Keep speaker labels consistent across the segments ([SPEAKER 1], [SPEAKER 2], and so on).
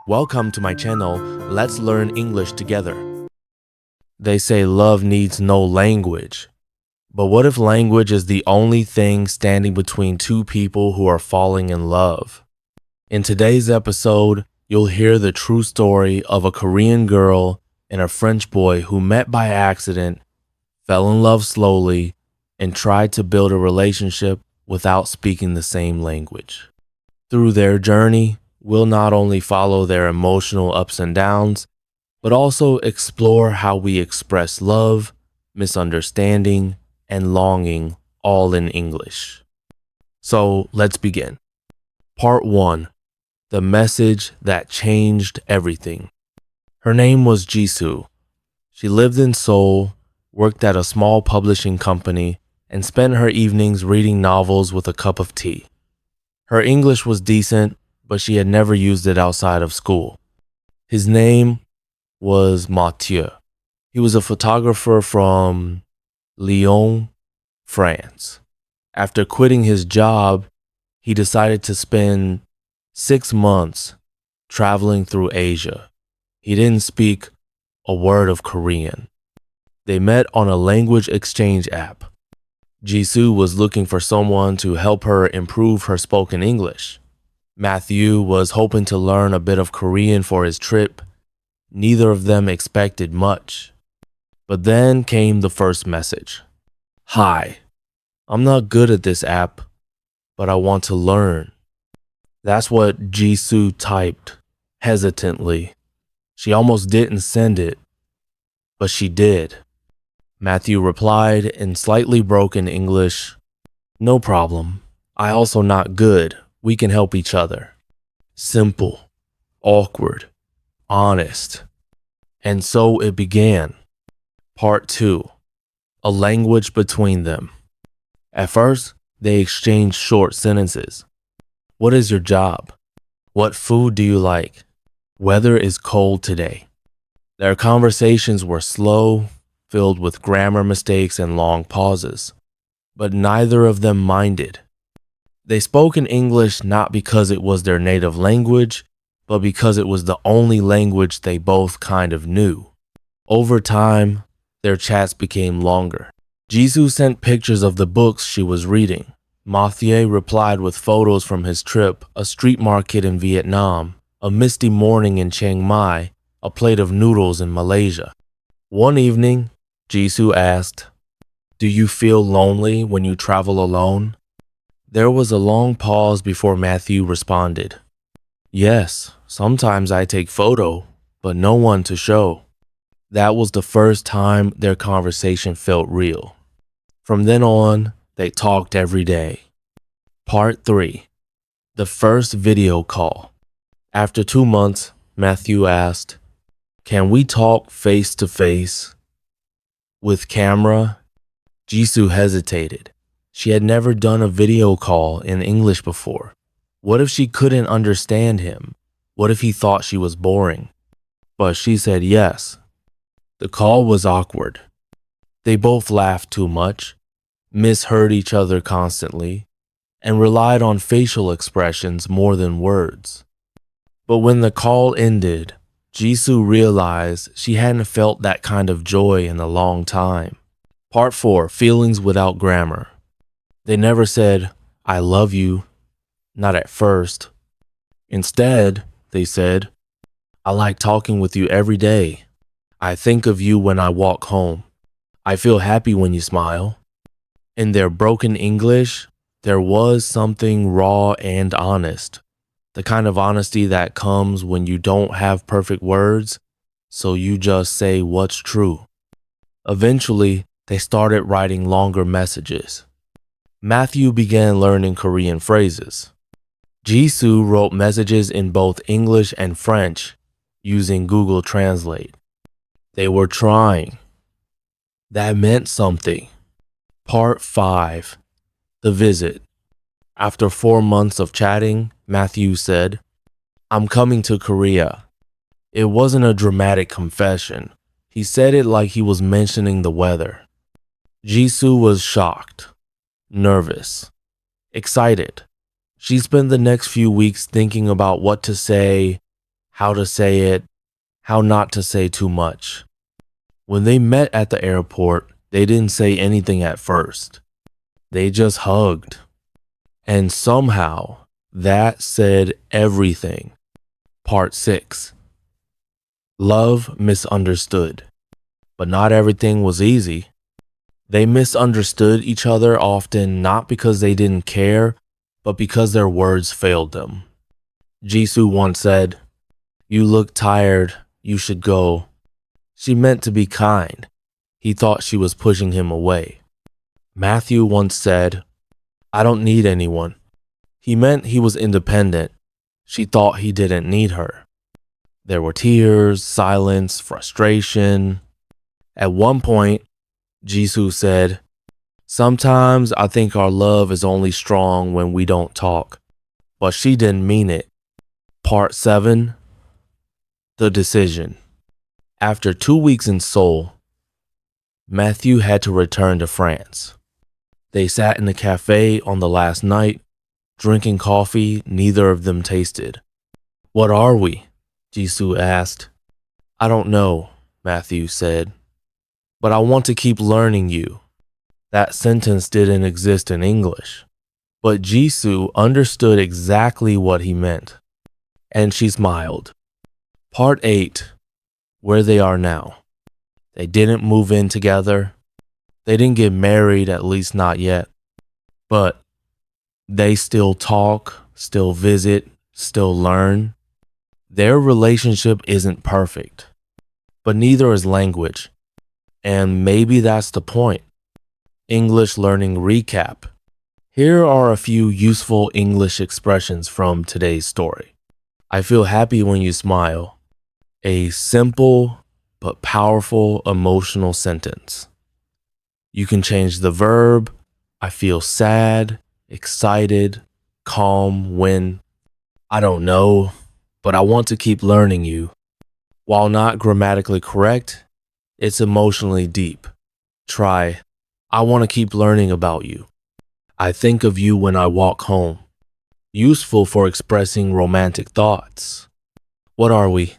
[SPEAKER 1] Welcome to my channel. Let's learn English together. They say love needs no language. But what if language is the only thing standing between two people who are falling in love? In today's episode, you'll hear the true story of a Korean girl and a French boy who met by accident, fell in love slowly, and tried to build a relationship without speaking the same language. Through their journey, we'll not only follow their emotional ups and downs, but also explore how we express love, misunderstanding, and longing all in English. So let's begin. Part 1. The message that changed everything. Her name was Jisoo. She lived in Seoul, worked at a small publishing company, and spent her evenings reading novels with a cup of tea. Her English was decent, but she had never used it outside of school. His name was Mathieu. He was a photographer from Lyon, France. After quitting his job, he decided to spend 6 months traveling through Asia. He didn't speak a word of Korean. They met on a language exchange app. Jisoo was looking for someone to help her improve her spoken English. Matthew was hoping to learn a bit of Korean for his trip. Neither of them expected much. But then came the first message. Hi, I'm not good at this app, but I want to learn. That's what Jisoo typed, hesitantly. She almost didn't send it, but she did. Matthew replied in slightly broken English, "No problem. I also not good. We can help each other." Simple, awkward, honest. And so it began. Part 2. A language between them. At first, they exchanged short sentences. What is your job? What food do you like? Weather is cold today. Their conversations were slow, filled with grammar mistakes and long pauses. But neither of them minded. They spoke in English not because it was their native language, but because it was the only language they both kind of knew. Over time, their chats became longer. Jisoo sent pictures of the books she was reading. Mathieu replied with photos from his trip, a street market in Vietnam, a misty morning in Chiang Mai, a plate of noodles in Malaysia. One evening, Jisoo asked, "Do you feel lonely when you travel alone?" There was a long pause before Matthew responded. "Yes, sometimes I take photo, but no one to show." That was the first time their conversation felt real. From then on, they talked every day. Part 3. The first video call. After 2 months, Matthew asked, "Can we talk face to face? With camera?" Jisoo hesitated. She had never done a video call in English before. What if she couldn't understand him? What if he thought she was boring? But she said yes. The call was awkward. They both laughed too much, misheard each other constantly, and relied on facial expressions more than words. But when the call ended, Jisoo realized she hadn't felt that kind of joy in a long time. Part 4. Feelings without grammar. They never said, "I love you," not at first. Instead, they said, "I like talking with you every day. I think of you when I walk home. I feel happy when you smile." In their broken English, there was something raw and honest. The kind of honesty that comes when you don't have perfect words, so you just say what's true. Eventually, they started writing longer messages. Matthew began learning Korean phrases. Jisoo wrote messages in both English and French using Google Translate. They were trying. That meant something. Part 5. The visit. After 4 months of chatting, Matthew said, "I'm coming to Korea." It wasn't a dramatic confession. He said it like he was mentioning the weather. Jisoo was shocked, nervous, excited. She spent the next few weeks thinking about what to say, how to say it, how not to say too much. When they met at the airport, they didn't say anything at first. They just hugged. And somehow, that said everything. Part 6. Love misunderstood. But not everything was easy. They misunderstood each other often not because they didn't care, but because their words failed them. Jisoo once said, "You look tired, you should go." She meant to be kind. He thought she was pushing him away. Matthew once said, "I don't need anyone." He meant he was independent. She thought he didn't need her. There were tears, silence, frustration. At one point, Jisoo said, "Sometimes I think our love is only strong when we don't talk." But she didn't mean it. Part 7. The decision. After 2 weeks in Seoul, Matthew had to return to France. They sat in a cafe on the last night, drinking coffee neither of them tasted. "What are we?" Jisoo asked. "I don't know," Matthew said. "But I want to keep learning you." That sentence didn't exist in English, but Jisoo understood exactly what he meant. And she smiled. Part 8. Where they are now. They didn't move in together. They didn't get married, at least not yet. But they still talk, still visit, still learn. Their relationship isn't perfect, but neither is language. And maybe that's the point. English learning recap. Here are a few useful English expressions from today's story. I feel happy when you smile. A simple but powerful emotional sentence. You can change the verb, I feel sad, excited, calm when, I don't know, but I want to keep learning you. While not grammatically correct, it's emotionally deep. Try, I want to keep learning about you. I think of you when I walk home. Useful for expressing romantic thoughts. What are we?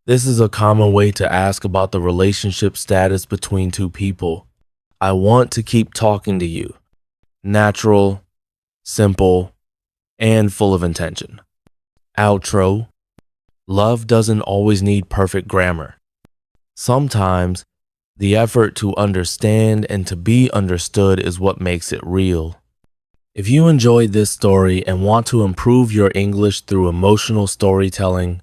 [SPEAKER 1] This is a common way to ask about the relationship status between two people. I want to keep talking to you. Natural, simple, and full of intention. Outro. Love doesn't always need perfect grammar. Sometimes, the effort to understand and to be understood is what makes it real. If you enjoyed this story and want to improve your English through emotional storytelling,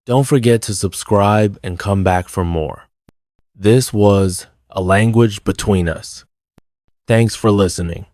[SPEAKER 1] don't forget to subscribe and come back for more. This was A Language Between Us. Thanks for listening.